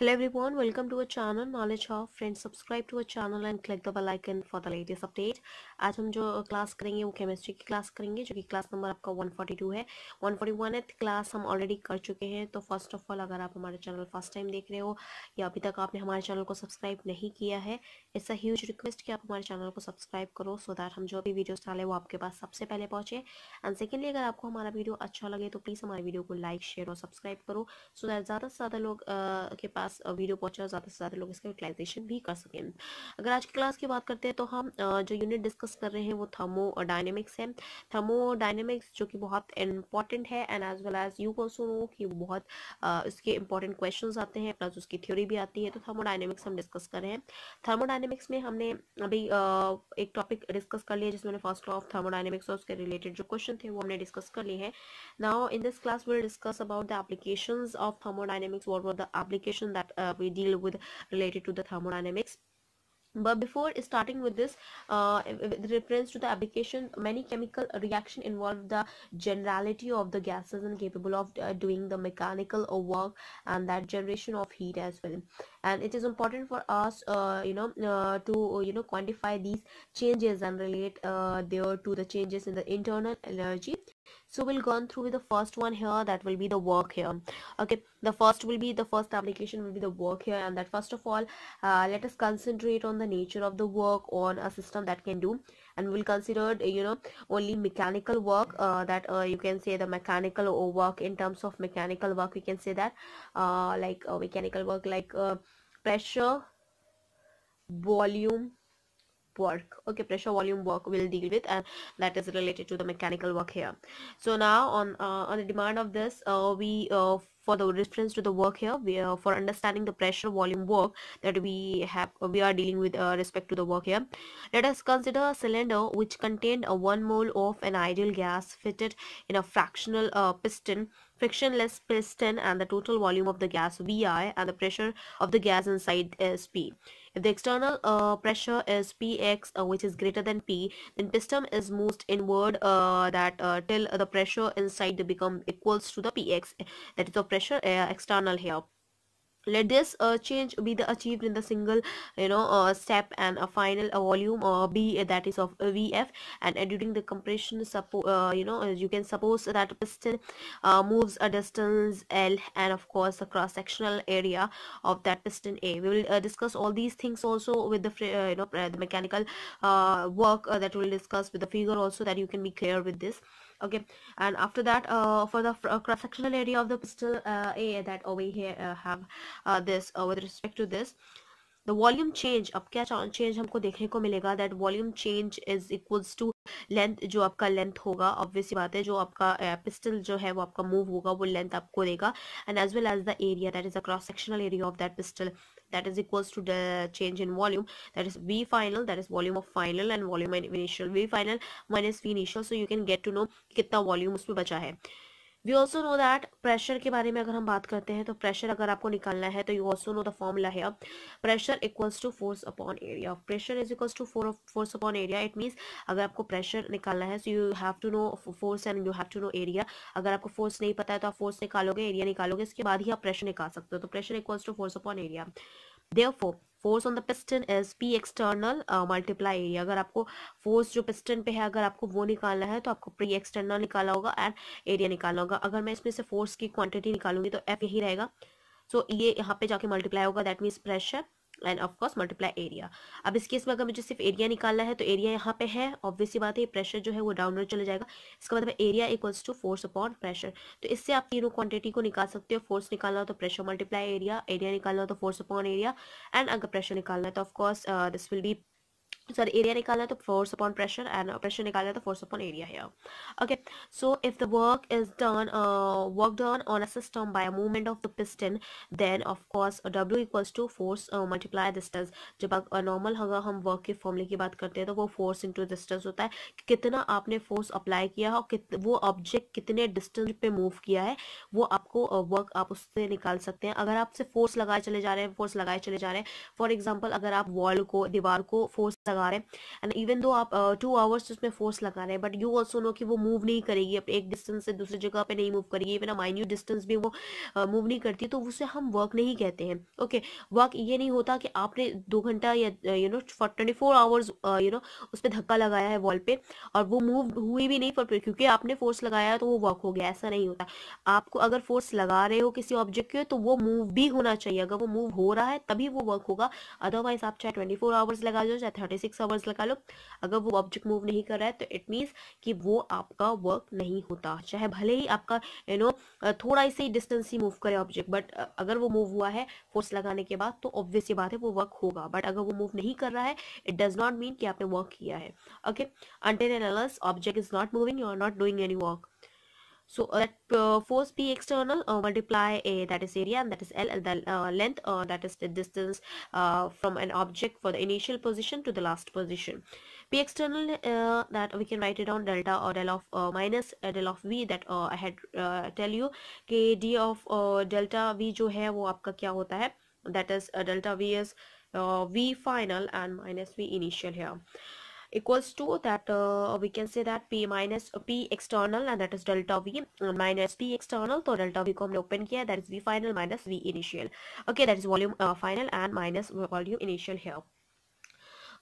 Hello everyone, welcome to our channel Knowledge Hub. Friends, subscribe to our channel and click the bell icon for the latest update. आज हम जो class करेंगे वो chemistry की class करेंगे जो कि क्लास नंबर आपका 142 है। 141th क्लास हम ऑलरेडी कर चुके हैं। तो फर्स्ट ऑफ ऑल अगर आप हमारे चैनल फर्स्ट टाइम देख रहे हो या अभी तक आपने हमारे चैनल को सब्सक्राइब नहीं किया है, इट्स अ ह्यूज रिक्वेस्ट कि आप हमारे चैनल को सब्सक्राइब करो सो दैट हम जो भी वीडियोस डालें वो आपके पास सबसे पहले पहुँचे। एंड सेकेंडली, अगर आपको हमारा वीडियो अच्छा लगे तो प्लीज़ हमारे वीडियो को लाइक शेयर और सब्सक्राइब करो सो दैट ज़्यादा से ज़्यादा लोग के पास वीडियो पहुँचे और ज़्यादा से ज़्यादा लोग इसका यूटिलाइजेशन भी कर सकें। अगर आज की क्लास की बात करते हैं तो हम जो यूनिट डिस्कस कर रहे हैं वो थर्मोडायनेमिक्स है। थर्मोडायनेमिक्स जो कि बहुत इंपॉर्टेंट है and as well as you also know कि वो बहुत इसके इंपॉर्टेंट क्वेश्चंस आते हैं प्लस उसकी थ्योरी भी आती है। तो थर्मोडायनेमिक्स हम डिस्कस कर रहे हैं। थर्मोडायनेमिक्स में हमने अभी एक टॉपिक डिस्कस कर लिया जिसमें फर्स्ट लॉ ऑफ थर्मोडायनेमिक्स और उसके रिलेटेड जो क्वेश्चन थे वो हमने डिस्कस कर लिए हैं। Now, in this class, we'll discuss about the applications of thermodynamics. What were the applications that we deal with related to the thermodynamics? But before starting with this, with reference to the application, many chemical reaction involve the generality of the gases and capable of doing the mechanical work and that generation of heat as well. And it is important for us, to quantify these changes and relate there to the changes in the internal energy. So we'll go on through with the first one here, that will be the work here. Okay, the first application will be the work here, and that first of all, let us concentrate on the nature of the work on a system that can do, and we'll consider only mechanical work, that you can say the mechanical work. In terms of mechanical work, we can say that mechanical work like pressure, volume work. Okay, pressure volume work we'll deal with, and that is related to the mechanical work here. So now on the demand of this, we for the reference to the work here, we for understanding the pressure volume work that we are dealing with respect to the work here, let us consider a cylinder which contained a 1 mole of an ideal gas fitted in a frictionless piston, and the total volume of the gas Vi and the pressure of the gas inside is P. If the external pressure is Px, which is greater than P, then piston is moved inward till the pressure inside become equals to the Px, that is the pressure external here. Let this change be achieved in the single step, and a final volume B, that is of Vf, and during the compression you can suppose that piston moves a distance L, and of course the cross sectional area of that piston A. We will discuss all these things also with the the mechanical work that we will discuss with the figure also, that you can be clear with this. Okay, and after that, for the cross sectional area of the piston A, that over here have this with respect to this, the volume change, अब क्या change हमको देखने को मिलेगा, that volume change is equals to length, जो आपका length होगा, obvious सी बात है, जो आपका पिस्टल जो है वो आपका मूव होगा वो लेंथ आपको देगा, and as well as the area, that is the cross sectional area of that pistol, that is equals to the change in volume, that is V final, that is volume of final, and volume initial, V final minus V initial, so you can get to know कितना volume उसमें बचा है. We also know that pressure के बारे में अगर हम बात करते हैं तो प्रेशर अगर आपको निकालना है तो you also know the formula है, pressure equals to force upon area. Pressure is equals to force upon area. It means अगर आपको प्रेशर निकालना है so you have to know force and you have to know area. अगर आपको force नहीं पता है तो आप फोर्स निकालोगे, एरिया निकालोगे, इसके बाद ही आप प्रेशर निकाल सकते हो. तो pressure equals to force upon area. Therefore, force on the piston is P external multiply area. अगर आपको फोर्स जो पिस्टन पे है अगर आपको वो निकालना है तो आपको P external निकालना होगा एंड एरिया निकालना होगा. अगर मैं इसमें से फोर्स की क्वांटिटी निकालूंगी तो F यही रहेगा, सो ये यहाँ पे जाके मल्टीप्लाई होगा, that means pressure end of course multiply area. अब इस केस में अगर मुझे सिर्फ एरिया निकालना है तो एरिया यहाँ पे है, ऑब्वियस सी बात है, प्रेशर जो है वो डाउनवर्ड चले जाएगा, इसका मतलब area equals to force upon pressure. तो इससे आप तीनों क्वांटिटी को निकाल सकते हो. फोर्स निकालना हो तो प्रेशर मल्टीप्लाई एरिया, एरिया निकालना हो तो फोर्स अपॉन एरिया, एंड अगर प्रेशर निकालना है तो of course this will be area निकालना है तो force upon pressure, and pressure निकालना है तो फोर्स अपॉन एरिया है. Okay, so if the work is done on a system by a movement of the piston, then of course W equals to force multiply distance. जब normal अगर हम work के फॉर्मूले की बात करते हैं तो वो फोर्स इंटू डिस्टेंस होता है, कितना आपने फोर्स अप्लाई किया और वो ऑब्जेक्ट कितने डिस्टेंस पे मूव किया है, वो आपको वर्क आप उससे निकाल सकते हैं. अगर आप से फोर्स लगाए चले जा रहे हैं, फॉर एग्जाम्पल अगर आप वॉल को, दीवार को फोर्स लगा रहे हैं एंड इवन दो आप 2 आवर्स उसमें फोर्स लगा रहे हैं, बट यू ऑल्सो नो कि वो मूव नहीं करेगी, अब एक डिस्टेंस से दूसरी जगह पे नहीं मूव करेगी, इवन माइन्यूट डिस्टेंस भी वो मूव नहीं करती, तो उसे हम वर्क नहीं कहते हैं। ओके, वर्क ये नहीं होता कि आपने 2 घंटा या फॉर 24 आवर्स उस पर धक्का लगाया है वॉल पे और वो मूव हुई भी नहीं, पर क्योंकि आपने फोर्स लगाया है तो वो वर्क हो गया, ऐसा नहीं होता। आपको अगर फोर्स लगा रहे हो किसी ऑब्जेक्ट के तो वो मूव भी होना चाहिए, अगर वो मूव हो रहा है तभी वो वर्क होगा, अदरवाइज आप चाहे 24 आवर्स लगा लो चाहे 36 आवर्स लगा लो, अगर वो ऑब्जेक्ट मूव नहीं कर रहा है तो इट मीन्स कि वो आपका वर्क नहीं होता, चाहे भले ही आपका थोड़ा से डिस्टेंस ही मूव करे ऑब्जेक्ट, बट अगर वो मूव हुआ है फोर्स लगाने के बाद तो ऑब्वियस ये बात है वो वर्क होगा, बट अगर वो मूव नहीं कर रहा है इट डज नॉट मीन कि आपने वर्क किया है। Okay, until and unless object is not moving you are not doing any work. So that force P external multiply A, that is area, and that is L, the length, that is the distance from an object for the initial position to the last position. P external, that we can write it down delta or del of minus del of V, that I had tell you कि d of delta V जो है वो आपका क्या होता है, that is delta V is V final and minus V initial here, equals to that we can say that P minus P external, and that is delta V minus P external, तो delta V को हमने open किया, that is V final minus V initial. Okay, that is volume final and minus volume initial here.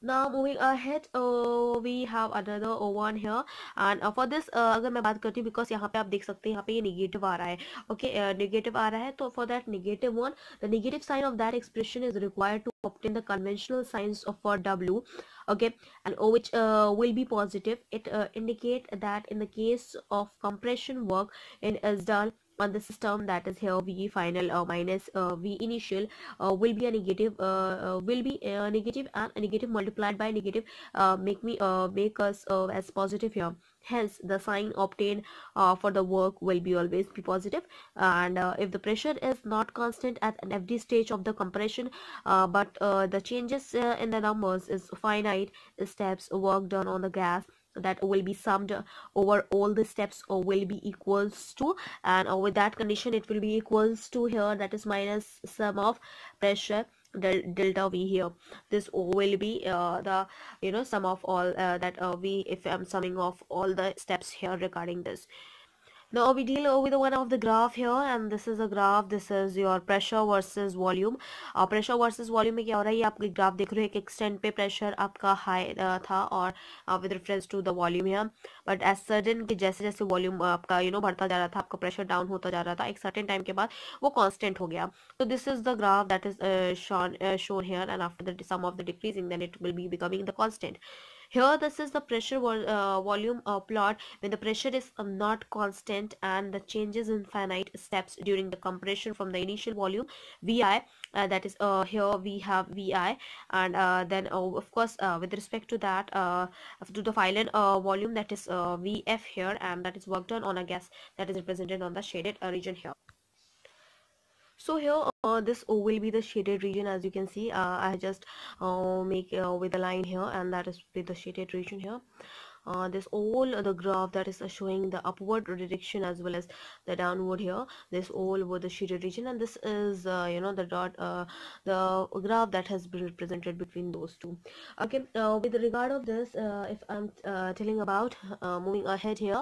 Now moving ahead, we have another one here, and for this अगर मैं बात करती हूँ, because यहाँ पे आप देख सकते हैं यहाँ पे ये नेगेटिव आ रहा है, okay, नेगेटिव आ रहा है, तो for that negative one, the negative sign of that expression is required to obtain the conventional signs of for W, okay, and which will be positive. It indicate that in the case of compression work is done on the system, that is here V final minus V initial will be a negative, negative, and a negative multiplied by negative make us as positive here. Hence the sign obtained for the work will be always be positive, and if the pressure is not constant at every stage of the compression, but the changes in the numbers is finite steps work done on the gas, that will be summed over all the steps or will be equals to, and with that condition it will be equals to here, that is minus sum of pressure delta V here. This will be the sum of all that V, if I'm summing off all the steps here regarding this. Now we deal with one of the graph here, and this is a graph. This is your pressure versus volume. Pressure versus volume में क्या हो रहा है, ये आप graph देख रहे हो, एक एक्सटेंट पे प्रेशर आपका हाई था और with reference to the volume है, बट एज सडन कि जैसे जैसे वॉल्यूम आपका बढ़ता जा रहा था, आपका प्रेशर डाउन होता जा रहा था, एक सर्टेन टाइम के बाद वो कांस्टेंट हो गया. तो this is the graph that is shown here, and after the sum of the decreasing, then it will be becoming the constant. Here this is the pressure volume plot when the pressure is not constant and the changes in finite steps during the compression from the initial volume Vi, that is here we have Vi, and then of course with respect to that to the final volume, that is Vf here, and that is work done on a gas that is represented on the shaded region here. So here this will be the shaded region. As you can see, I just make with a line here, and that is with the shaded region here. This all the graph that is showing the upward direction as well as the downward here, this all with the shaded region, and this is the dot the graph that has been represented between those two. Okay, with regard of this, if I'm telling about moving ahead here.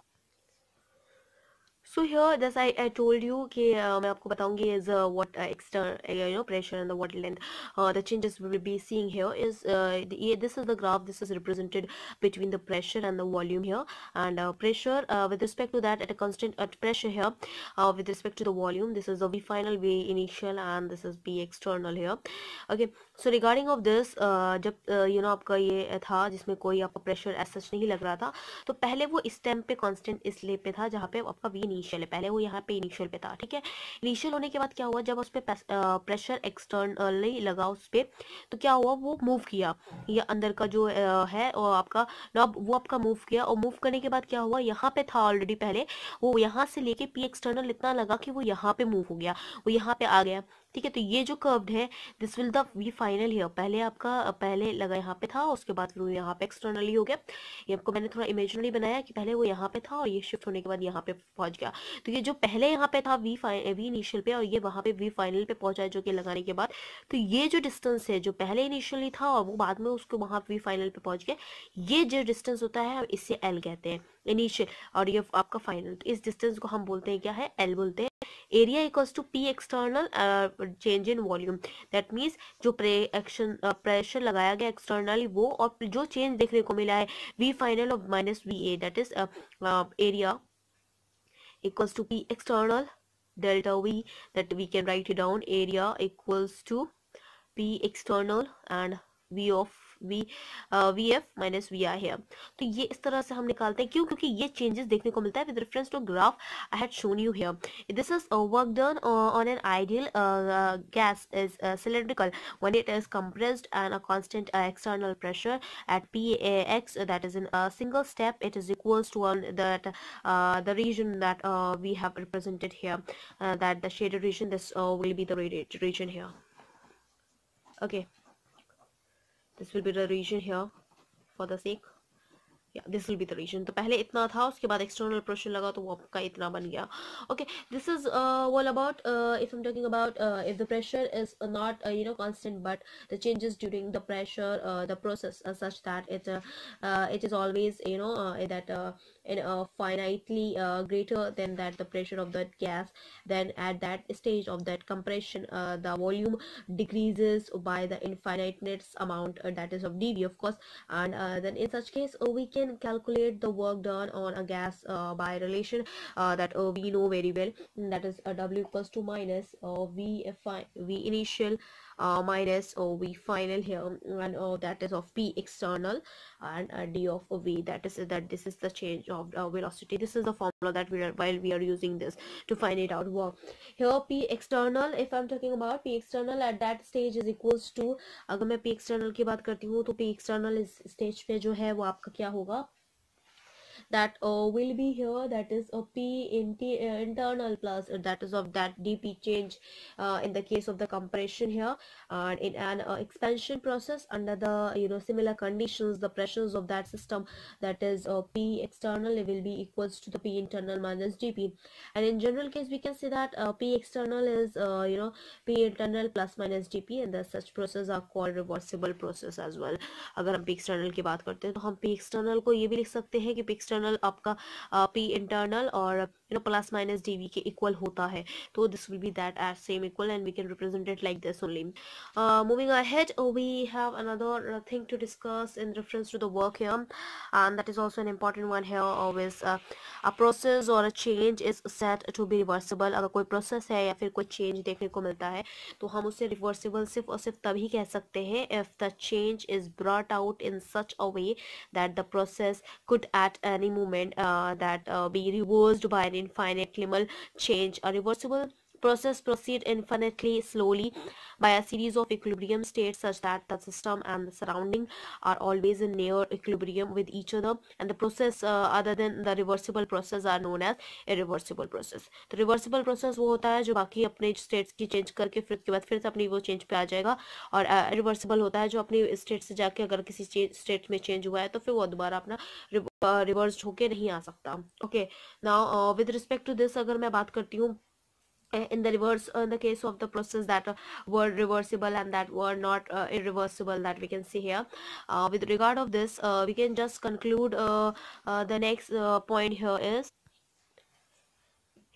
So here, as I told you कि मैं आपको बताऊंगी is what external pressure and the water length. The changes we will be seeing here is this is the graph. This is represented between the pressure and the volume here, and pressure with respect to that at a constant pressure here, with respect to the volume, this is the V final, V initial, and this is V external here. Okay, so regarding of this, जब आपका ये था जिसमें कोई आपका pressure ऐसा नहीं लग रहा था, तो पहले वो इस टाइम पे कांस्टेंट इसलिए पे था जहाँ पे आपका V इनिशियल है, पहले वो यहाँ पे इनिशियल पे था. ठीक है, इनिशियल होने के बाद क्या हुआ, जब उस पे प्रेशर एक्सटर्नली लगा उस पे, तो क्या हुआ, वो मूव किया, ये अंदर का जो है और आपका वो आपका मूव किया, और मूव करने के बाद क्या हुआ, यहाँ पे था ऑलरेडी पहले, वो यहाँ से लेके P एक्सटर्नल इतना लगा कि वो यहाँ पे मूव हो गया, वो यहाँ पे आ गया. ठीक है। तो ये जो कर्व्ड है, this will the V final here, पहले आपका पहले लगा यहाँ पे था, उसके बाद फिर वो यहाँ पे एक्सटर्नली हो गया। ये आपको मैंने थोड़ा इमेजिनरी बनाया कि पहले वो यहाँ पे था और ये शिफ्ट होने के बाद यहाँ पे पहुंच गया। तो ये जो पहले यहाँ पे था वी इनिशियल पे, और ये वहाँ पे वी फाइनल पे पहुंचा है जो कि लगाने के बाद, तो ये जो डिस्टेंस है जो पहले इनिशियली था और वो बाद में उसको वहाँ वी फाइनल पे पहुंच गया, ये जो डिस्टेंस होता है हम इससे एल कहते हैं, इनिशियल, और ये आपका फाइनल। तो इस डिस्टेंस को हम बोलते हैं क्या है, एल बोलते हैं। Area equals to P external change in volume, that means जो प्रेशर लगाया गया एक्सटर्नली वो, और जो चेंज देखने को मिला है V final of minus V A, that is area equals to P external delta V, that we can write it down, area equals to P external and V of VF minus VI here। तो ये इस तरह से हम निकालते हैं, क्यों, क्योंकि ये चेंजेस देखने को मिलता है with reference to graph I had shown you here. This is work done on an ideal gas is cylindrical when it is compressed and a constant external pressure at Px, that is in a single step, it is equals to one that the region that we have represented here, that the shaded region, this will be the region here, okay, this will be the region here for the sake, this will be the reason. तो पहले इतना था, उसके बाद external pressure लगा तो वो आपका इतना बन गया। Okay, this is all about if I am talking about if the pressure is not constant but the changes during the pressure the process such that it is always that in finitely greater than that the pressure of that gas, then at that stage of that compression the volume decreases by the infiniteness amount, that is of dV of course, and then in such case we can calculate the work done on a gas by relation that we know very well, that is W equals to minus V initial minus V final here, and that is of P external, and D of V, that is that this is the change of velocity. This is the formula that we are, while we are using this to find it out work. Here P external, if I'm talking about P external at that stage is equals to, अगर मैं P external की बात करती हूँ तो P external इस stage पे जो है वो आपका क्या होगा, that will be here, that is a P internal plus that is of that dP change in the case of the compression here, and in an expansion process under the similar conditions, the pressures of that system, that is P external will be equals to the P internal minus dP, and in general case we can say that P external is P internal plus minus dP, and the such process are called reversible process as well। अगर हम P external की बात करते हैं तो हम P external को ये भी लिख सकते हैं कि P external आपका P internal और प्लस माइनस dV के इक्वल होता है, तो this will be that as same equal, and we can represent it like this only। Moving ahead, we have another thing to discuss in reference to the work here, and that is also an important one here। Always a process or a change is said to be reversible। अगर कोई process है या फिर कोई change देखने को मिलता है तो हम उसे reversible सिर्फ और सिर्फ तभी कह सकते हैं if the change is brought out in such a way that the process could at any moment that be reversed by an infinitesimal change। A reversible process proceed infinitely slowly by a series of equilibrium states such that the system and the surrounding are always in near equilibrium with each other, and the process other than the reversible process are known as irreversible process। तो reversible process वो होता है जो बाकी अपने states की change करके फिर उसके बाद फिर से अपनी वो change पे आ जाएगा, और irreversible होता है जो अपनी state से जाके अगर किसी state में change हुआ है तो फिर वो दोबारा अपना reversed होके नहीं आ सकता। Okay, now with respect to this अगर मैं बात करती हूँ in the reverse, in the case of the process that were reversible and that were not irreversible, that we can see here, with regard of this we can just conclude the next point here is,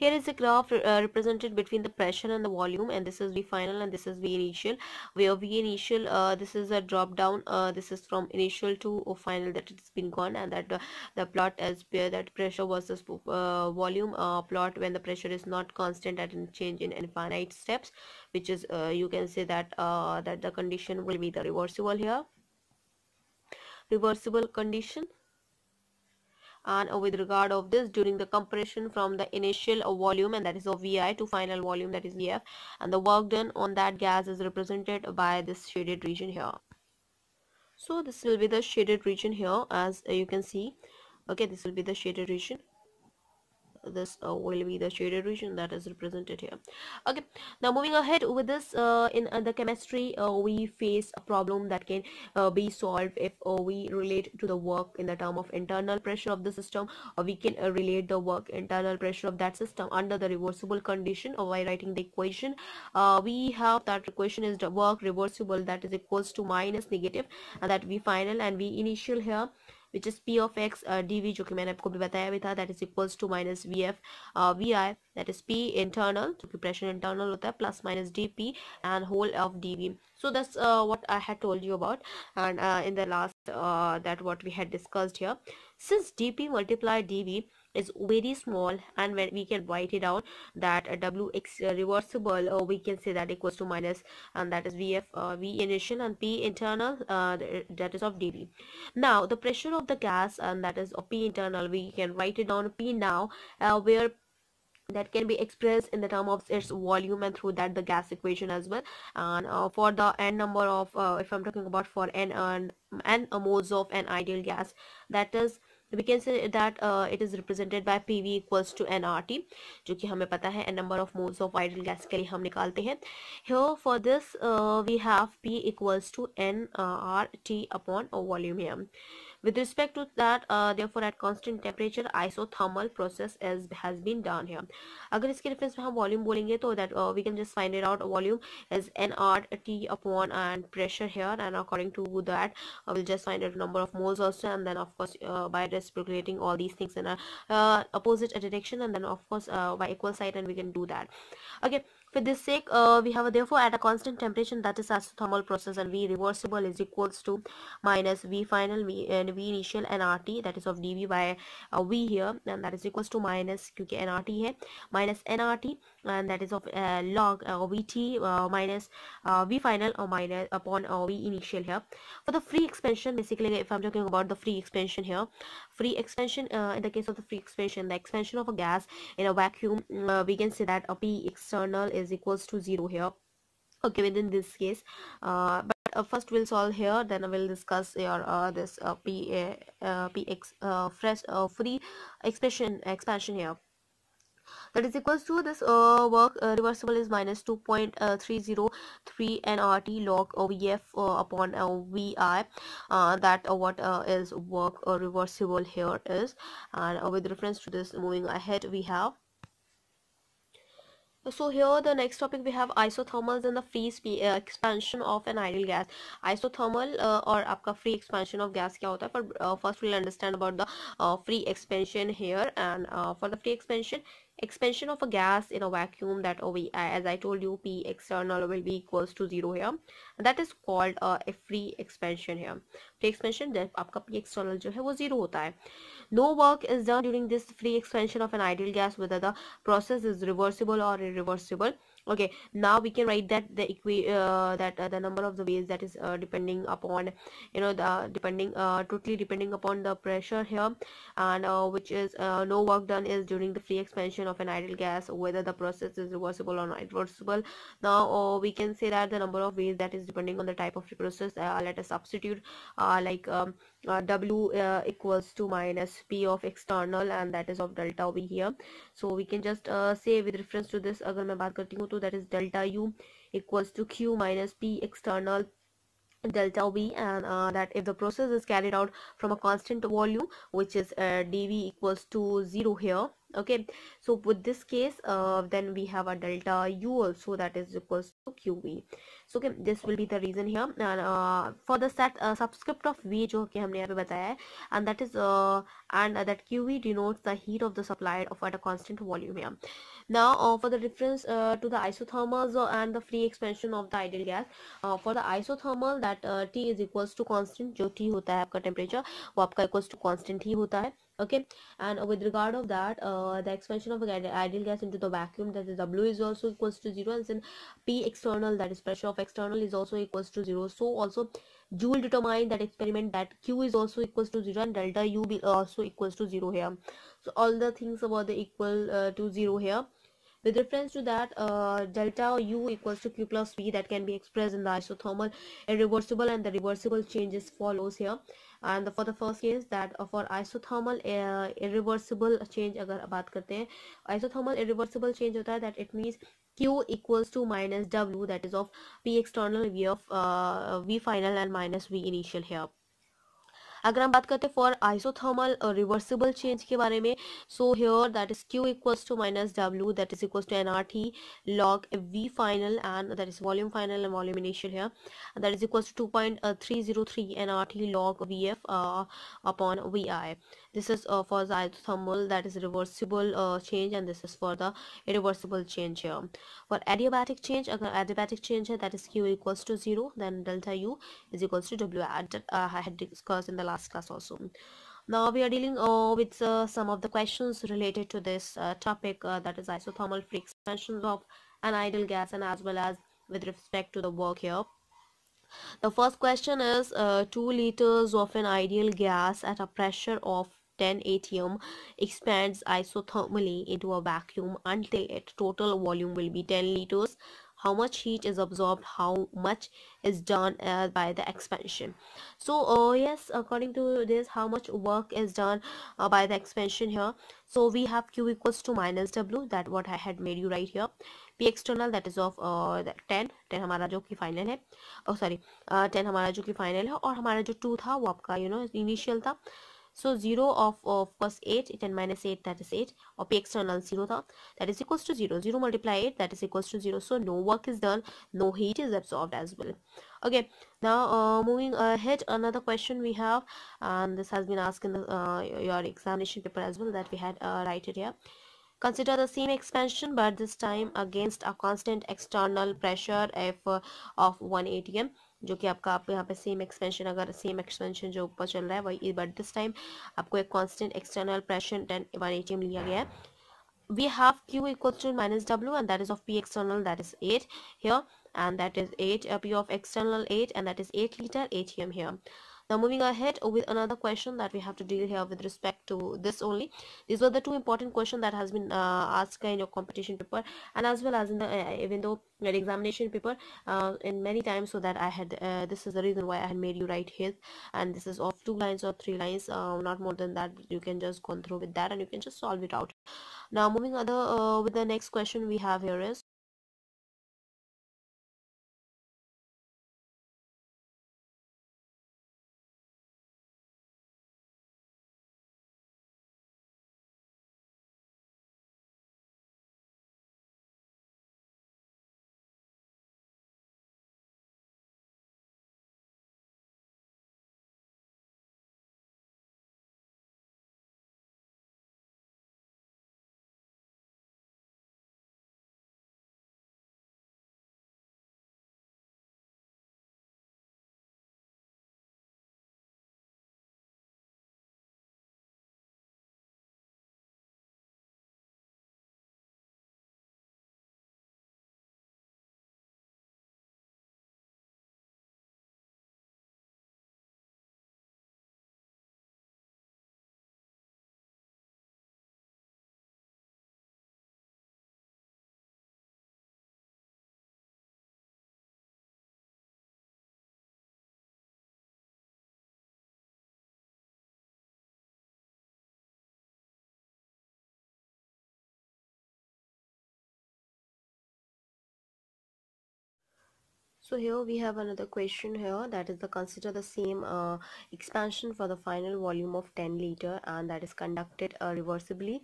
here is a graph represented between the pressure and the volume, and this is V final and this is V initial, where V initial this is a drop down, this is from initial to final, that it's been gone, and that the plot is where that pressure versus volume plot when the pressure is not constant at a change in infinite steps, which is you can say that that the condition will be the reversible here, reversible condition। And with regard of this, during the compression from the initial volume, and that is of Vi, to final volume, that is Vf, and the work done on that gas is represented by this shaded region here. So this will be the shaded region here, as you can see. Okay, this will be the shaded region. this will be the shaded region that is represented here. Okay, now moving ahead with this, in the chemistry we face a problem that can be solved if we relate to the work in the term of internal pressure of the system, or we can relate the work internal pressure of that system under the reversible condition, or by writing the equation. We have that equation is the work reversible, that is equals to minus negative, and that V final and V initial here, which is P of x dV, जो कि मैंने आपको भी बताया भी था, that is equals to minus VF VI, that is P internal, जो कि pressure internal होता है, plus minus dP and whole of dV. So that's what I had told you about, and in the last that what we had discussed here. Since dP multiplied dV is very small, and when we can write it out that Wx reversible, we can say that equals to minus, and that is Vf V initial and P internal, that is of dV. Now the pressure of the gas, and that is of P internal, we can write it down P now, where that can be expressed in the term of its volume, and through that the gas equation as well. And for the n number of if I'm talking about for n moles of an ideal gas, that is, we can say that it is represented by PV equals to nRT, जो कि हमें पता है n number of moles of ideal gas के लिए हम निकालते हैं. Here for this we have P equals to nRT upon a volume here. With respect to that, therefore at constant temperature isothermal process has been done here. अगर इसके reference में हम volume बोलेंगे तो that we can just find it out. Volume is nRT upon and pressure here, and according to that I will just find out number of moles also, and then of course by reciprocating all these things in a opposite direction, and then of course by equal side, and we can do that. Okay, for this sake we have therefore at a constant temperature, that is isothermal process, and V reversible is equals to minus V final V and V initial nRT, that is of dV by V here, and that is equals to minus, क्योंकि nRT है, minus nRT, and that is of log Vt minus V final or minus upon V initial here. For the free expansion, basically if I'm talking about the free expansion here, free expansion in the case of the free expansion, the expansion of a gas in a vacuum, we can say that a P external is equals to 0 here. Okay, within this case, but first we'll solve here, then we'll discuss your this px free expansion here. That is equals to this work reversible is minus 2.303 nRT log Vf upon Vi, that what is work reversible here is. And with reference to this, moving ahead, we have, so here the next topic we have isothermals and the free expansion of an ideal gas. Isothermal or आपका free expansion of gas क्या होता है? पर first we'll understand about the free expansion here. And for the free expansion of a gas in a vacuum, that as I told you, P external will be equals to 0 here, and that is called a free expansion here. Free expansion जब आपका P external जो है वो 0 होता है. No work is done during this free expansion of an ideal gas, whether the process is reversible or irreversible. Okay, now we can write that the number of the ways, that is depending upon, totally depending upon the pressure here, and which is no work done is during the free expansion of an ideal gas, whether the process is reversible or not reversible. Now we can say that the number of ways, that is depending on the type of process. Let us substitute W equals to minus P of external, and that is of delta V here. So we can just say with reference to this, अगर मैं बात करती हूँ तो that is delta U equals to Q minus P external delta V, and that if the process is carried out from a constant volume, which is dV equals to 0 here. Okay, so with this case then we have a delta U also, that is equals to QV. So okay, this will be the reason here. And for the subscript of V जो कि हमने यहाँ पे बताया है, and that is that QV denotes the heat of the supplied of at a constant volume here. Now for the reference to the isothermals and the free expansion of the ideal gas, for the isothermal, that T is equals to constant, जो T होता है आपका temperature वो आपका equals to constant ही होता है. Okay, and with regard of that the expansion of a ideal gas into the vacuum, that is W is also equals to 0, and then P external, that is pressure of external, is also equals to 0. So also Joule determined that experiment that Q is also equals to 0 and delta U be also equals to 0 here. So all the things about the equal to 0 here. With reference to that, delta U equals to Q plus V, that can be expressed in the isothermal irreversible, and the reversible changes follows here. And for the first case that for isothermal irreversible change अगर बात करते हैं, isothermal irreversible change होता है that it means Q equals to minus W, that is of P external, V of V final and minus V initial here. अगर हम बात करते हैं फॉर आइसोथर्मल रिवर्सिबल चेंज के बारे में, so here that is Q equals to minus W, that is equals to nRT log V final, and that is volume final and volume initial here, and that is equals to 2.303 nRT log VF upon VI. This is for the isothermal, that is reversible change, and this is for the irreversible change here. For adiabatic change, अगर adiabatic change है, that is Q equals to 0, then delta U is equals to W. I had discussed in the last class also. Now we are dealing with some of the questions related to this topic, that is isothermal free expansions of an ideal gas, and as well as with respect to the work here. The first question is 2 liters of an ideal gas at a pressure of 10 atm expands isothermally into a vacuum until its total volume will be 10 liters. How much heat is absorbed? How much is done by the expansion? So yes, according to this, how much work is done by the expansion here? So we have Q equals to minus W, that what I had made you right here. P external, that is of 10 हमारा जो कि final है, oh sorry 10 हमारा जो कि final है, और हमारा जो 2 था वो आपका इनिशियल था. So 0 of course 8, 10 minus 8, that is 8, or P external 0 था, that is equals to 0. 0 multiply 8, that is equals to 0. So no work is done, no heat is absorbed as well. Okay, now moving ahead, another question we have, and this has been asked in the, your examination paper as well, that we had write it here. Consider the same expansion, but this time against a constant external pressure F of 1 atm, जो कि आपका आप यहाँ पे same expansion, अगर same expansion जो ऊपर चल रहा है वही, बट दिस टाइम आपको एक कांस्टेंट एक्सटर्नल प्रेशर 1 atm लिया गया है. We have Q equals to minus W, and that is of P external, that is 8 here, and that is 8 P of external 8, and that is 8 liter atm here. Now moving ahead with another question that we have to deal here with respect to this only. These were the two important questions that has been asked in your competition paper, and as well as in the even though your examination paper in many times, so that I had this is the reason why I had made you write here, and this is of 2 lines or 3 lines, not more than that. You can just go through with that and you can just solve it out. Now moving other with the next question we have here is, so here we have another question here, that is the consider the same expansion for the final volume of 10 liter, and that is conducted reversibly.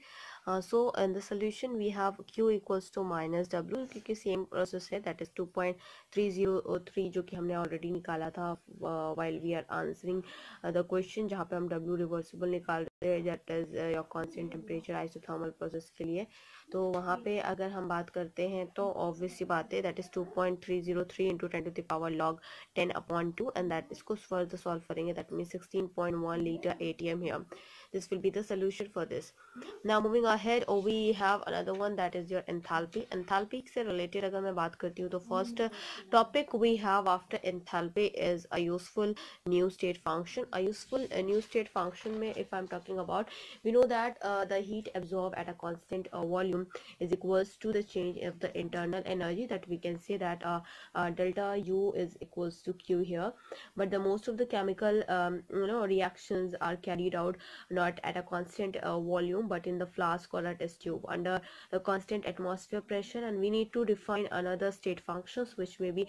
So in the solution we have Q equals to minus W, क्योंकि same process है, that is 2.303 जो कि हमने already निकाला था while we are answering the question, जहाँ पे हम W reversible निकाल रहे हैं, that is your constant temperature isothermal process के लिए. तो वहाँ पे अगर हम बात करते हैं तो ऑब्वियसली बात है, that is 2.303 into 10 to the power log 10 upon 2, and that इसको फर्दर सॉल्व करेंगे, that mean 16.1 litre atm here. This will be the solution for this. Now moving ahead, we have another one, that is your enthalpy. Enthalpy से related अगर मैं बात करती हूँ तो first topic we have after enthalpy is a useful new state function. A useful new state function में if I'm talking about, we know that the heat absorbed at a constant volume is equals to the change of the internal energy, that we can say that delta U is equals to Q here. But the most of the chemical reactions are carried out not at a constant volume but in the flask or a test tube under the constant atmosphere pressure, and we need to define another state functions which may be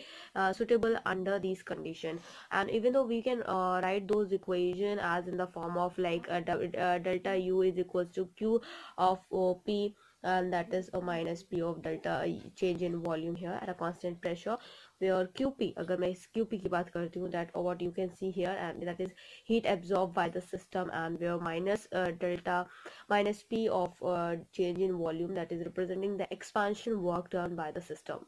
suitable under these conditions. And even though we can write those equation as in the form of like delta U is equals to Q of P, and that is a minus P of delta change in volume here at a constant pressure, where QP, अगर मैं इस QP की बात करती हूँ, that what you can see here, and that is heat absorbed by the system, and where minus delta minus P of change in volume, that is representing the expansion work done by the system.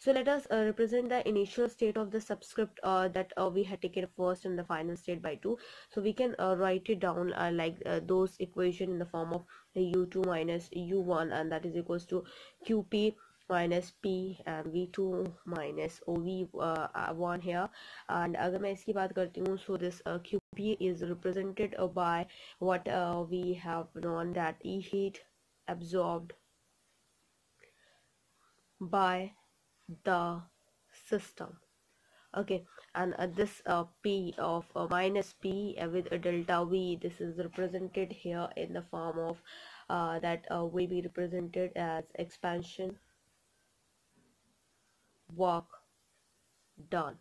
So let us represent the initial state of the subscript that we had taken first and the final state by 2. So we can write it down like those equation in the form of U2 minus U1, and that is equals to QP minus P and V2 minus OV1 here. And अगर मैं इसकी बात करती हूँ, so this QP is represented by what we have known, that heat absorbed by the system. Okay, and this P of minus P with a delta V, this is represented here in the form of that will be represented as expansion work done.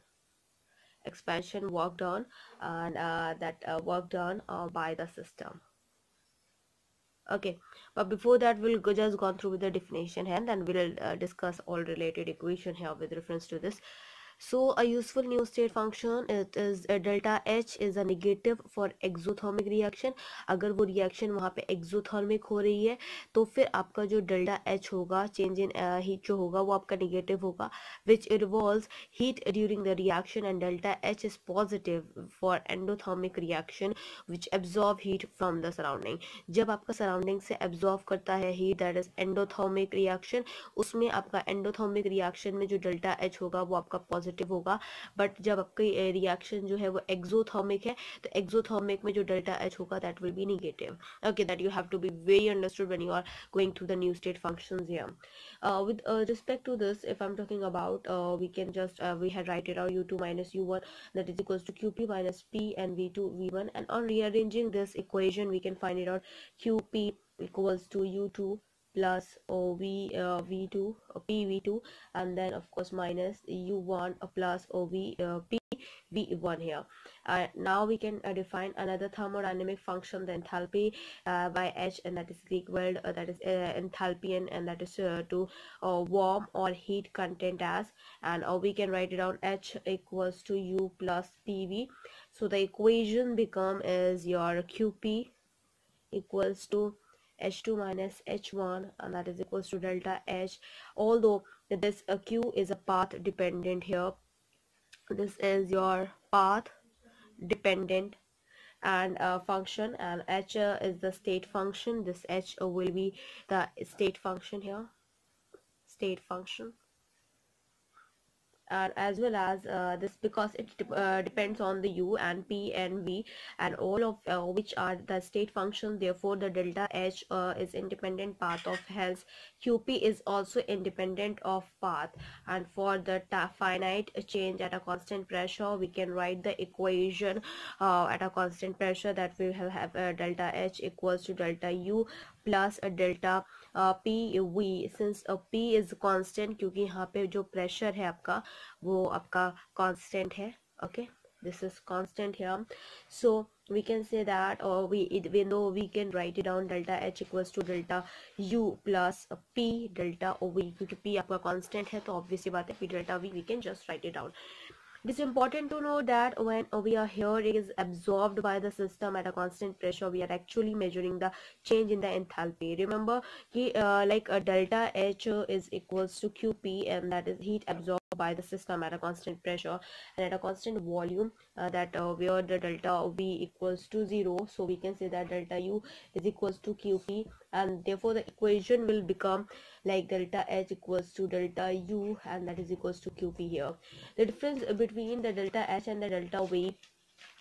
Expansion work done, and that work done by the system. Okay, but before that we'll just gone through with the definition here, and then we'll discuss all related equation here with reference to this. So a useful new state function, it is delta H is a negative for exothermic reaction. अगर वो reaction वहाँ पे exothermic हो रही है तो फिर आपका जो delta H होगा, change in heat जो होगा वो आपका negative होगा, which involves heat during the reaction, and delta H is positive for endothermic reaction which absorb heat from the surrounding. जब आपका surrounding से absorb करता है heat, that is endothermic reaction, उसमें आपका endothermic reaction में जो delta H होगा वो आपका positive होगा. बट जब आपकी रिएक्शन जो है वो एक्सोथर्मिक है तो एक्सोथर्मिक में जो डेल्टा एच होगा that will be negative. Okay, that you have to be very understood when you are going through the new state functions here. With respect to this, if I'm talking about, we can just we had write it out U2 minus U1, that is equals to QP minus P and V2 V1, and on rearranging this equation we can find it out. QP equals to U2 plus V2 PV2, and then of course minus U1 plus PV1 here. Now we can define another thermodynamic function, the enthalpy by H, and that is equal that is enthalpian, and that is to warm or heat content as, and we can write it down H equals to U plus PV. So the equation become is your QP equals to H2 minus H1, and that is equals to delta H. Although this Q is a path dependent here, this is your path dependent and function, and H is the state function. This H will be the state function here, state function. And as well as this, because it depends on the U and P and V, and all of which are the state functions, therefore the delta H is independent path of, hence QP is also independent of path. And for the finite change at a constant pressure, we can write the equation at a constant pressure, that we will have delta H equals to delta U plus a delta PV, since P is constant, क्योंकि यहाँ पे जो pressure है आपका वो आपका constant है. Okay, this is constant here, so we can say that, or even though we can write it down delta H equals to delta U plus P delta OV, क्योंकि P आपका constant है तो obviously बात है P delta V, we can just write it down. It is important to know that when we are here is absorbed by the system at a constant pressure, we are actually measuring the change in the enthalpy. Remember कि like delta H is equals to QP, and that is heat absorbed by the system at a constant pressure and at a constant volume, that where the delta V equals to 0. So we can say that delta U is equals to QP, and therefore the equation will become like delta H equals to delta U, and that is equals to QP here. The difference between the delta H and the delta V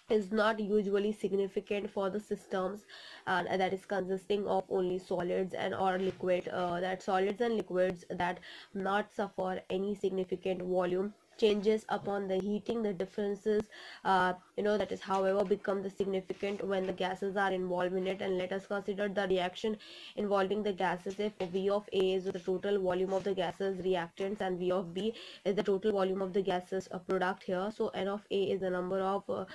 is not usually significant for the systems that is consisting of only solids and or liquid, that solids and liquids that not suffer any significant volume changes upon the heating. The differences, that is however become the significant when the gases are involved in it. And let us consider the reaction involving the gases. If V of A is the total volume of the gases reactants and V of B is the total volume of the gases product here, so N of A is the number of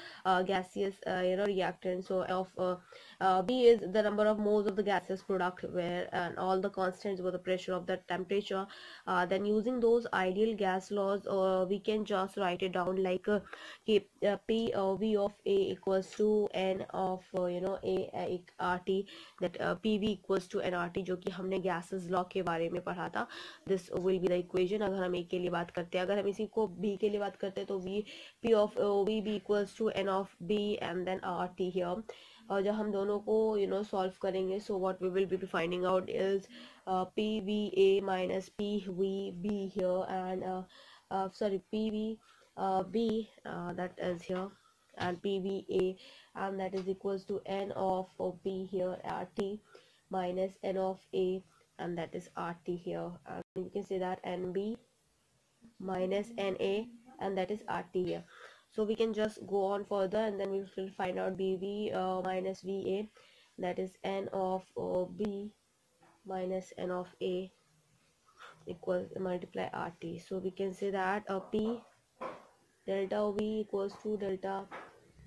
gaseous reactants, so of B is the number of moles of the gaseous product, where and all the constants were the pressure of the temperature. Then using those ideal gas laws, we can just write it down like P V of A equals to N of A RT, that PV equals to nRT, जो कि हमने gases law के बारे में पढ़ा था. This will be the equation. अगर हम A के लिए बात करते हैं, अगर हम इसी को B के लिए बात करते हैं, तो P of VB equals to N of B and then RT here. और जब हम दोनों को solve करेंगे, so what we will be finding out is PVA minus PVB here, and PVB that is here, and PVA, and that is equals to N of B here, RT minus N of A, and that is RT here, and you can say that NB minus NA, and that is RT here. So we can just go on further, and then we will find out BV minus VA, that is N of B minus N of A equals multiply RT. So we can say that P delta V equals to delta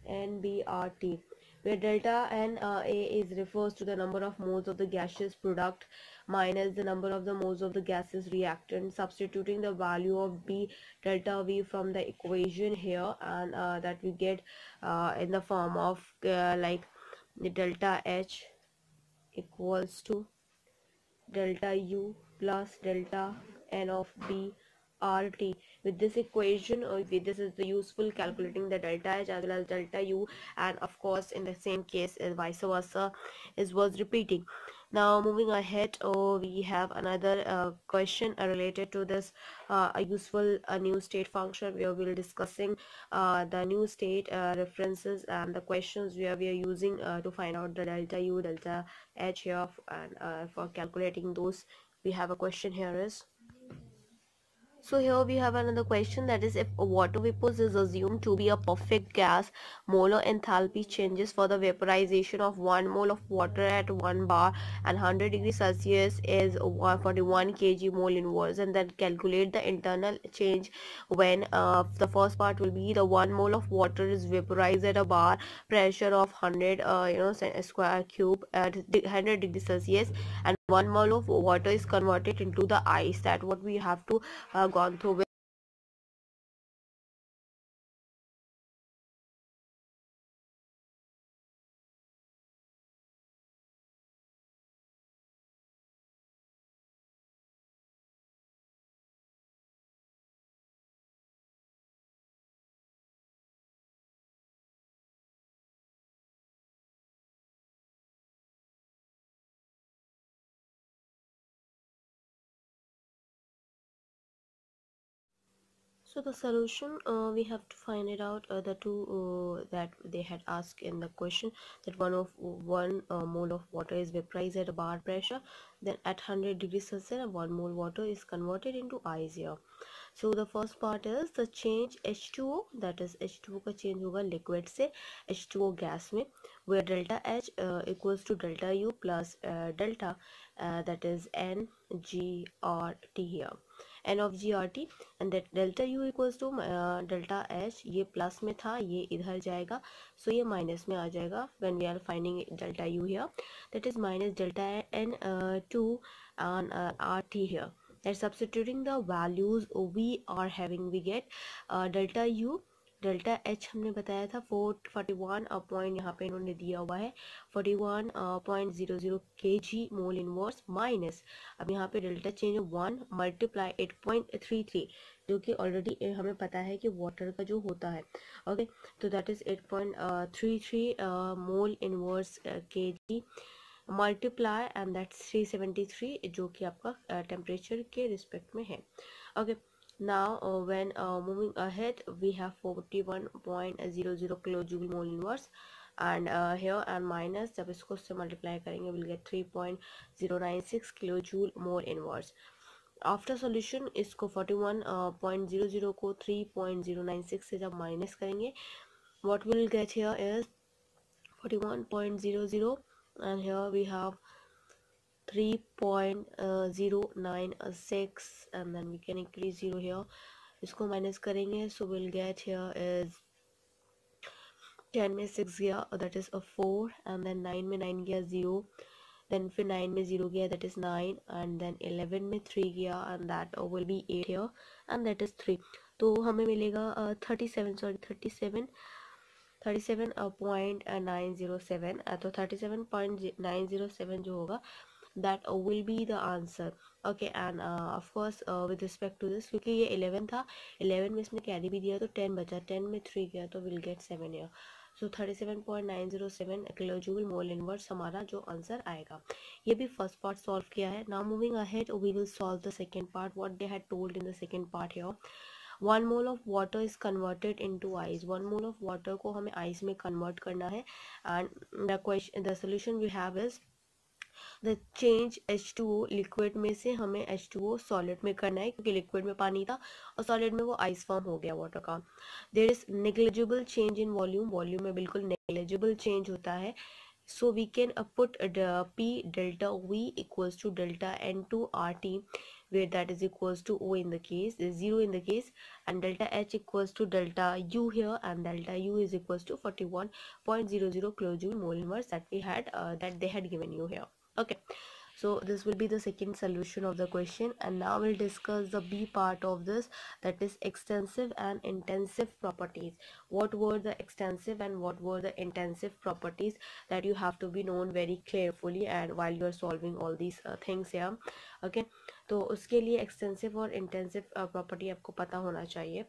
NBRT, where delta NA is refers to the number of moles of the gaseous product minus the number of the moles of the gaseous reactant. Substituting the value of B delta V from the equation here, and that we get in the form of like the delta H equals to delta U plus delta N of B RT. With this equation, this is the useful calculating the delta H as well as delta U, and of course in the same case vice versa was repeating. Now moving ahead, we have another question related to this a useful new state function, where we will discussing the new state references and the questions where we are using to find out the delta U, delta H here, and for calculating those we have a question here is. So here we have another question, that is, if water vapors is assumed to be a perfect gas, molar enthalpy changes for the vaporization of 1 mole of water at 1 bar and 100 degrees Celsius is 41 kg mole inverse, and then calculate the internal change when the first part will be the 1 mole of water is vaporized at a bar pressure of 100 square cube at 100 degrees Celsius, and 1 mole of water is converted into the ice. That what we have to gone through with. So the solution, we have to find it out, the two that they had asked in the question, that one mole of water is vaporized at a bar pressure, then at 100 degrees Celsius 1 mole water is converted into ice here. So the first part is the change H2O, that is H2O का change होगा liquid से H2O gas में, where delta H equals to delta U plus delta that is NGRT here, N of GRT, and that delta U equals to delta H, ये plus में था ये इधर जाएगा, so ये माइनस में आ जाएगा when we are finding delta U here, that is minus delta N2 and RT here. And substituting the values we are having, we get delta U delta H हमने बताया था 41 पॉइंट, यहाँ पे इन्होंने दिया हुआ है 41.00 kg मोल इनवर्स माइनस, अब यहाँ पे डेल्टा चेंज 1 मल्टीप्लाई 8.33, जो कि ऑलरेडी हमें पता है कि वाटर का जो होता है, ओके, तो that is 8.33 mole inverse kg multiply and that's 373, जो कि आपका टेम्परेचर के रिस्पेक्ट में है, okay. Now when moving ahead, we have 41.00 kilojoule mole inverse, and here and minus, जब इसको उससे multiply करेंगे we'll get 3.096 kilojoule mole inverse. After solution इसको 41.00 को 3.096 से जब minus करेंगे, what we'll get here is 41.00 and here we have 3.096 and then we can increase 0 here, इसको माइनस करेंगे, so we'll get here is 10 में 6 गया that is a 4, and then 9 में 9 गया 0, then फिर 9 में 0 गया that is 9, and then 11 में 3 गया and that will be 8 here and that is 3, तो हमें मिलेगा 37.907, तो 37.907 जो होगा that will be the answer, okay। and of course with respect to this, क्योंकि ये 11 था, 11 में इसने कैरी भी दिया तो 10 बचा, 10 में 3 गया तो we'll get 7 here, so 37.907 kilojoule mole inverse हमारा जो आंसर आएगा। ये भी फर्स्ट पार्ट सॉल्व किया है। Now moving ahead we will solve the second part, what they had told in the second part here. 1 mole of water is converted into ice, 1 mole of water को हमें ice में convert करना है, and the solution we have is the change H2O liquid में से हमें H2O solid में करना है, क्योंकि लिक्विड में पानी था और सॉलिड में वो आइस फॉर्म हो गया वाटर का। There is negligible change in volume, volume में बिल्कुल नेग्लिजिबल चेंज होता है, so we can put P delta V equals to delta N2 RT, where that is equals to O in the case, 0 in the case, and delta H equals to delta U here, and delta U is equals to 41.00 kilojoule mole inverse that we had that they had given you here, okay। So this will be the second solution of the question, and now we'll discuss the B part of this, that is extensive and intensive properties. What were the extensive and what were the intensive properties that you have to be known very carefully and while you are solving all these things here, okay। तो उसके लिए extensive और intensive property आपको पता होना चाहिए।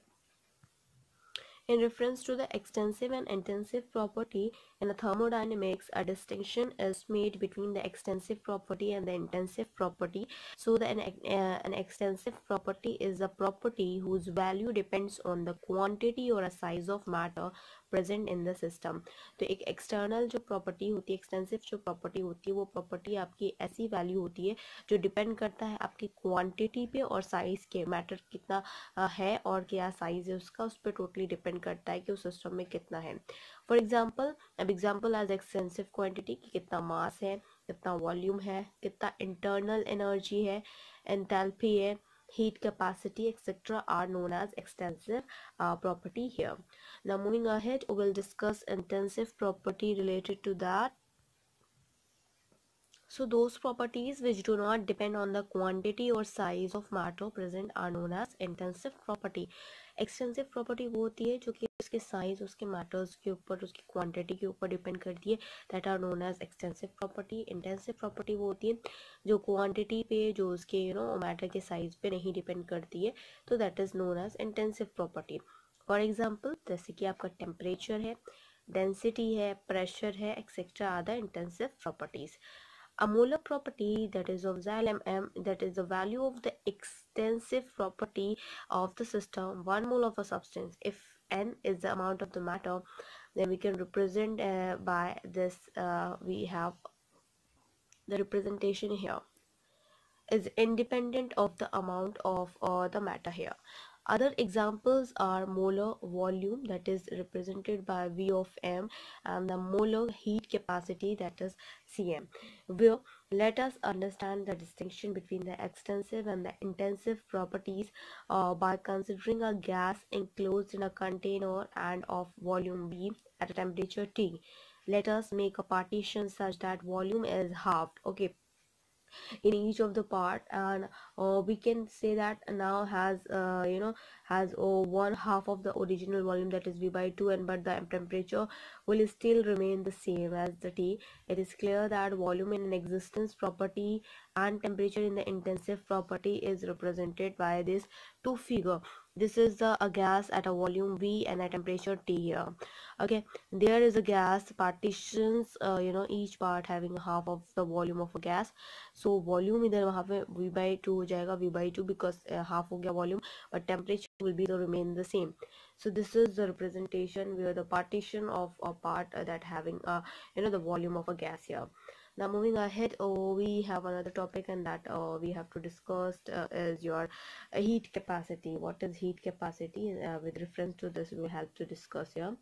In reference to the extensive and intensive property in the thermodynamics, a distinction is made between the extensive property and the intensive property. So an extensive property is a property whose value depends on the quantity or a size of matter present in the system. तो एक external जो property होती है, extensive जो property होती है, वो property आपकी ऐसी value होती है जो depend करता है आपकी quantity पे और size के, matter कितना है और क्या size है उसका, उस पर totally depend करता है कि उस सिस्टम में कितना है। फॉर एग्जाम्पल, अब एग्जाम्पल एज एक्सटेंसिव क्वांटिटी की कितना मास है, कितना वॉल्यूम है, कितना इंटरनल एनर्जी है, एंथैल्पी है, heat capacity etc are known as extensive property here. Now moving ahead, we will discuss intensive property related to that. So those properties which do not depend on the quantity or size of matter present are known as intensive property. Extensive property वो होती है जो कि उसके size, उसके matters के ऊपर, उसकी quantity के ऊपर depend करती है, that are known as extensive property. Intensive property वो होती है जो quantity पे, जो उसके matter के size पे नहीं depend करती है, तो that is known as intensive property. For example, जैसे कि आपका temperature है, density है, pressure है etc are the intensive properties. A molar property, that is of xylem m, that is the value of the extensive property of the system, 1 mole of a substance. If n is the amount of the matter, then we can represent by this, we have the representation here is independent of the amount of the matter here. Other examples are molar volume, that is represented by V of m, and the molar heat capacity, that is Cm. Where let us understand the distinction between the extensive and the intensive properties by considering a gas enclosed in a container and of volume V at a temperature T. Let us make a partition such that volume is halved, okay, in each of the part, and we can say that now has has one half of the original volume, that is v by 2, and but the temperature will still remain the same as the T. It is clear that volume in an existence property and temperature in the intensive property is represented by this two figure. This is a gas at a volume V and a temperature T here. Okay, there is a gas partitions, each part having half of the volume of a gas. So volume इधर वहाँ पे V by 2 हो जाएगा, V by 2 because half हो गया volume, but temperature will be the remain the same. So this is the representation where the partition of a part that having the volume of a gas here. Now moving ahead, we have another topic, and that we have to discuss is your heat capacity. What is heat capacity? With reference to this, we will help to discuss here.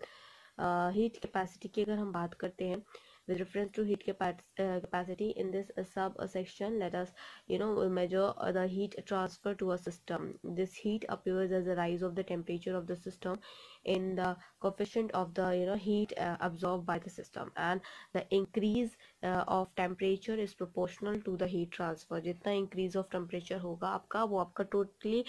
Heat capacity की अगर हम बात करते हैं, with reference to heat capacity in this subsection, let us measure the heat transfer to a system. This heat appears as a rise of the temperature of the system in the coefficient of the heat absorbed by the system, and the increase of temperature is proportional to the heat transfer. जितना increase of temperature होगा आपका, वो आपका totally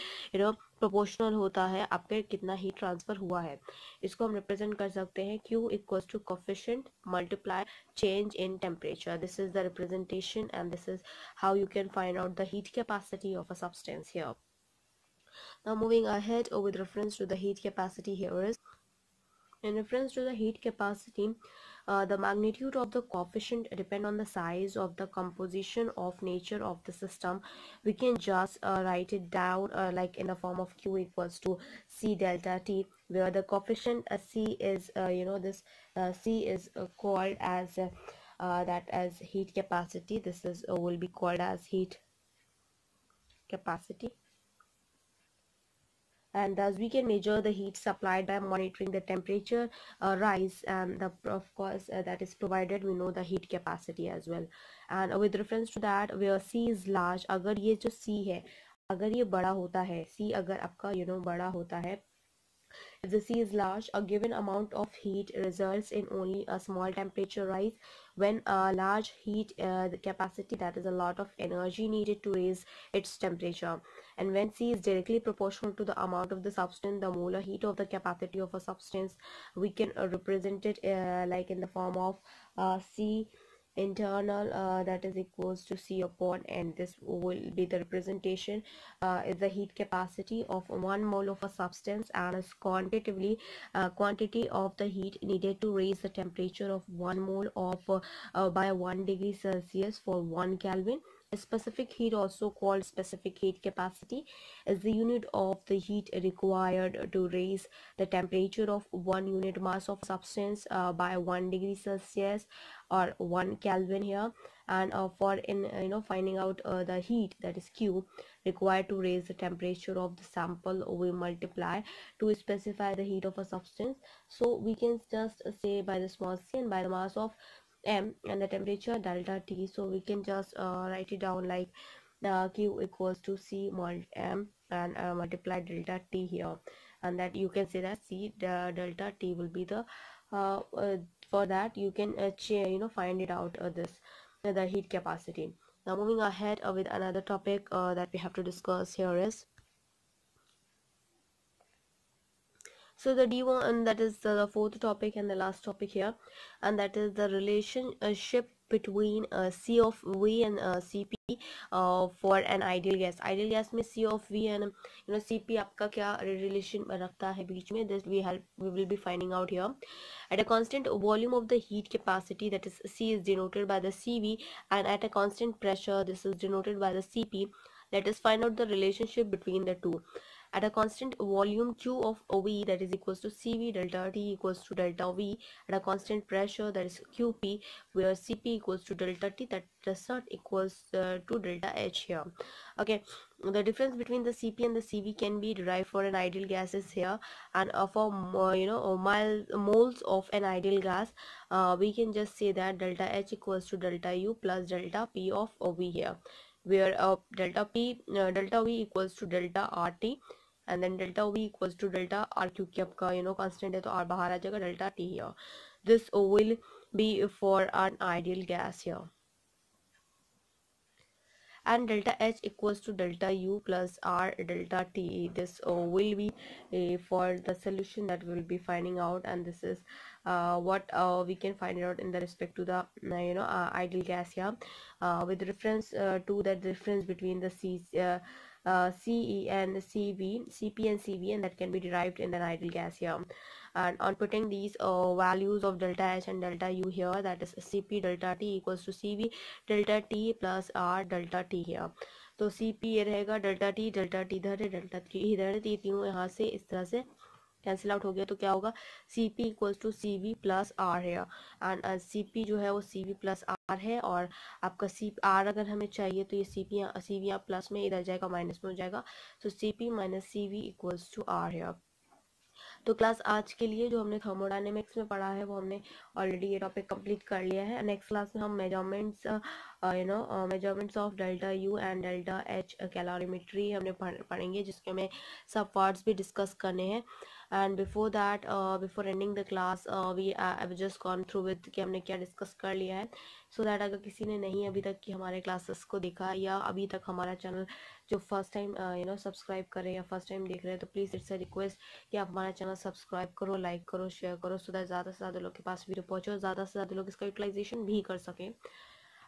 proportional होता है आपके कितना heat transfer हुआ है. इसको हम रिप्रेजेंट कर सकते हैं Q equals to coefficient multiply change in temperature. This is the representation, and this is how you can find out the heat capacity of a substance here. Now moving ahead, with reference to the heat capacity here is, in reference to the heat capacity, the magnitude of the coefficient depend on the size of the composition of nature of the system. We can just write it down like in the form of Q equals to C delta T, where the coefficient C is C is called as that as heat capacity. This is will be called as heat capacity, and thus we can measure the heat supplied by monitoring the temperature rise, and the of course that is provided we know the heat capacity as well. And with reference to that, where C is large, अगर ये जो C है अगर ये बड़ा होता है, C अगर आपका बड़ा होता है, if the C is large, a given amount of heat results in only a small temperature rise. When a large heat capacity, that is a lot of energy needed to raise its temperature. And when C is directly proportional to the amount of the substance, the molar heat of the capacity of a substance, we can represent it like in the form of C internal, that is equals to C upon N. This will be the representation is the heat capacity of 1 mole of a substance, and is quantitatively quantity of the heat needed to raise the temperature of 1 mole of by 1 degree Celsius for 1 Kelvin. Specific heat, also called specific heat capacity, is the unit of the heat required to raise the temperature of 1 unit mass of substance by 1 degree Celsius or 1 Kelvin here. And for in finding out the heat, that is Q, required to raise the temperature of the sample, we multiply to specify the heat of a substance. So we can just say by the small c and by the mass of M and the temperature delta T. So we can just write it down like Q equals to C mod M and multiply delta T here, and that you can say that C delta T will be the for that you can find it out this the heat capacity. Now moving ahead with another topic that we have to discuss here is, so the D1, and that is the fourth topic and the last topic here, and that is the relationship between C of V and Cp for an ideal gas. Ideal gas में C of V and Cp आपका क्या relation रखता है बीच में, this we will be finding out here. At a constant volume of the heat capacity, that is C is denoted by the Cv, and at a constant pressure, this is denoted by the Cp. Let us find out the relationship between the two. At a constant volume, Q of V, that is equals to Cv delta T equals to delta V. At a constant pressure, that is Qp, where Cp equals to delta T, that does not equals to delta H here. Okay, the difference between the Cp and the Cv can be derived for an ideal gases here, and for moles of an ideal gas, we can just say that delta H equals to delta U plus delta P of V here, where delta V equals to delta RT, and then delta V equals to delta R, क्योंकि आपका constant है तो R बाहर आ जाएगा, delta T here. This will be for an ideal gas here. and delta H equals to delta U plus R delta T. This will be for the solution that we'll be finding out, and this is what we can find out in the respect to the ideal gas here, with reference to the difference between the CE and CV, CP and CV, and that can be derived in an ideal gas here. And on putting these values of delta H and delta U here, that is CP delta T equals to CV delta T plus R delta T here. तो CP ये रहेगा, delta T इधर है, delta T इधर है, तो ये तीनों यहाँ से इस तरह से कैंसिल आउट हो गया, तो क्या होगा CP equals to CV plus R है, एंड CP जो है वो CV प्लस R है, और आपका R अगर हमें चाहिए तो ये CV यहाँ प्लस में, इधर जाएगा माइनस में हो जाएगा, तो CP minus CV equals to R है। तो क्लास आज के लिए जो हमने थर्मोडायनेमिक्स में पढ़ा है वो हमने ऑलरेडी ये टॉपिक कंप्लीट कर लिया है। नेक्स्ट क्लास में हम measurements of delta U and delta H calorimetry हमने पढ़ेंगे, जिसके में सब पार्ट्स भी डिस्कस करने हैं। And before that, before ending the class, we I just gone through with कि हमने क्या डिस्कस कर लिया है, सो दैट अगर किसी ने नहीं अभी तक कि हमारे क्लासेस को देखा, या अभी तक हमारा चैनल जो फर्स्ट टाइम सब्सक्राइब करें या फर्स्ट टाइम देख रहे हैं, तो प्लीज़ इट्स अ रिक्वेस्ट कि आप हमारा चैनल सब्सक्राइब करो, लाइक करो, शेयर करो, सो दैट ज़्यादा से ज़्यादा लोग के पास वीडियो पहुँचे और ज़्यादा से ज़्यादा लोग इसका यूटिलाइजेशन भी कर सकें।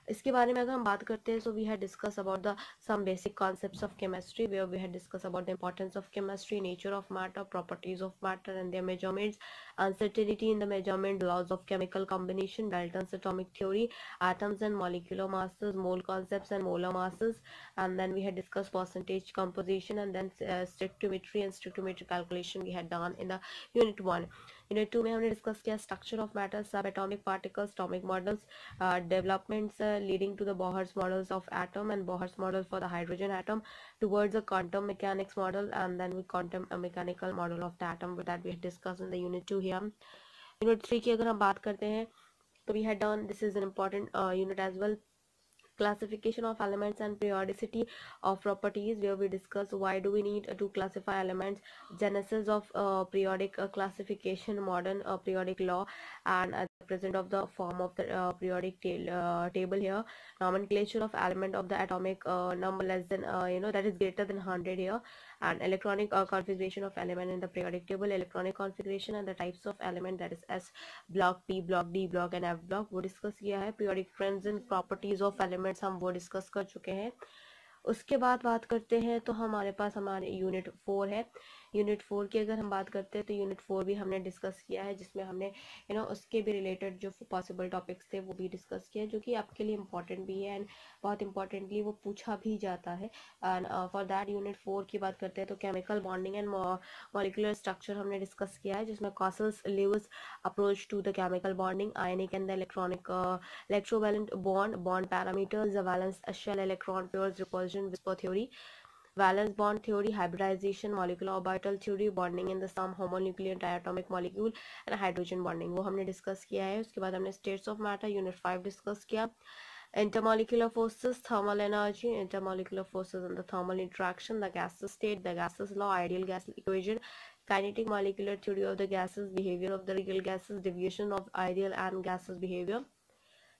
इसके बारे में अगर हम बात करते हैं, so we had discuss about the some basic concepts of chemistry, where we had discuss about the importance of chemistry, nature of matter, properties of matter and their measurements, uncertainty in the measurement, laws of chemical combination, Dalton's atomic theory, atoms and molecular masses, mole concepts and molar masses, and then we had discussed percentage composition, and then stoichiometry and stoichiometric calculation we had done in the unit 1. Unit 2 में हमने discuss किया structure of matter, subatomic particles, atomic models, developments leading to the Bohr's models of atom and Bohr's model for the hydrogen atom towards the quantum mechanics model, and then with quantum mechanical model of the atom that we had discussed in the unit 2 here. Unit 3 की अगर हम बात करते हैं, तो we had done, this is an important unit as well, classification of elements and periodicity of properties, where we discuss why do we need to classify elements, genesis of periodic classification, modern periodic law, and the present of the form of the periodic table here, nomenclature of element of the atomic number less than that is greater than 100 here, and electronic configuration of element in the periodic table, electronic configuration and the types of element, that is S block, P block, D block and F block, वो discuss किया है। periodic trends and properties of elements हम वो discuss कर चुके हैं। उसके बाद बात करते हैं, तो हमारे पास हमारे यूनिट 4 है। यूनिट 4 की अगर हम बात करते हैं, तो यूनिट 4 भी हमने डिस्कस किया है, जिसमें हमने उसके भी रिलेटेड जो पॉसिबल टॉपिक्स थे वो भी डिस्कस किया, जो कि आपके लिए इंपॉर्टेंट भी है, एंड बहुत इंपॉर्टेंटली वो पूछा भी जाता है। एंड फॉर दैट यूनिट 4 की बात करते हैं, तो chemical bonding and molecular structure हमने डिस्कस किया है, जिसमें Cauchy-Lewis approach to the chemical bonding, ionic and the electronic electrovalent bond parameters, the valence shell electron pairs, repulsion whisper theory, valence bond theory, hybridization, molecular orbital theory, bonding in the some homonuclear diatomic molecule and hydrogen bonding, वो हमने discuss किया है। उसके बाद हमने states of matter unit 5 discuss किया, intermolecular forces, thermal energy, intermolecular forces and the thermal interaction, the gaseous state, the gaseous law, ideal gas equation, kinetic molecular theory of the gases, behavior of the real gases, deviation of ideal and gaseous behavior,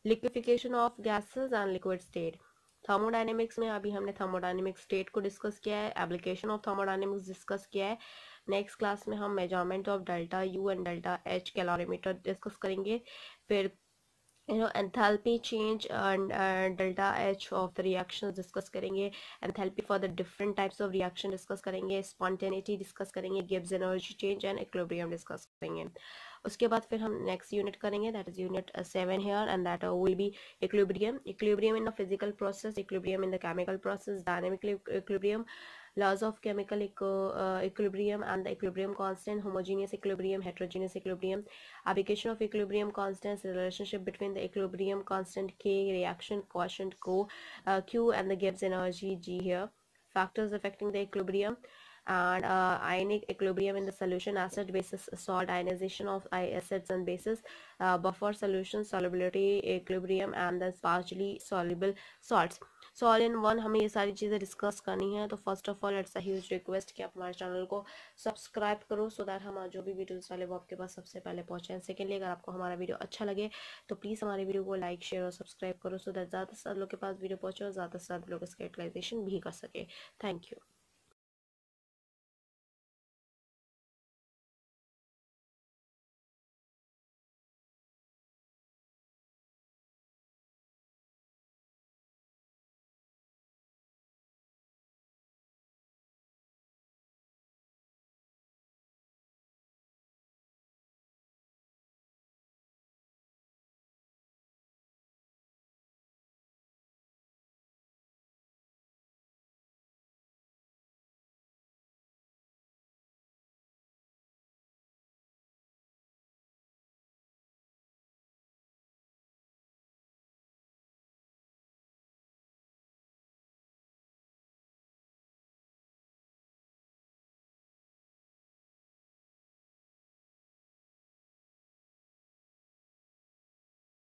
liquefaction of gases and liquid state. Thermodynamics में अभी हमने thermodynamic state को discuss किया है, application of thermodynamics discuss किया है। Next class में हम measurement of delta U and delta H calorimeter discuss करेंगे, फिर enthalpy change and delta H of the reactions discuss करेंगे, enthalpy for the different types of reaction discuss करेंगे, spontaneity discuss करेंगे, Gibbs energy change and equilibrium discuss करेंगे। उसके बाद फिर हम नेक्स्ट यूनिट करेंगे, that is unit 7 here, and that will B equilibrium in the physical process, equilibrium in the chemical process, dynamic equilibrium, laws of chemical equilibrium and the equilibrium constant, homogeneous equilibrium, heterogeneous equilibrium, application of equilibrium constants, the relationship between the equilibrium constant K, reaction quotient Q, and the Gibbs energy G here, factors affecting the equilibrium, and ionic equilibrium in the solution, acid basis salt, ionization of acids and bases, buffer solution, solubility equilibrium, and the partially soluble salts. So all in one हमें ये सारी चीज़ें discuss करनी है। तो first of all it's a huge request कि आप हमारे चैनल को सब्सक्राइब करो सो दैट हम जो भी वीडियोस डाले वो आपके पास सबसे पहले पहुँचे। सेकेंडली, अगर आपको हमारा वीडियो अच्छा लगे तो प्लीज़ हमारे वीडियो को लाइक शेयर और सब्सक्राइब करो सो दैट ज़्यादा से ज़्यादा लोग के पास वीडियो पहुँचे और ज़्यादा से ज़्यादा लोग इसका यूटिलाइजेशन भी कर सके। Thank you.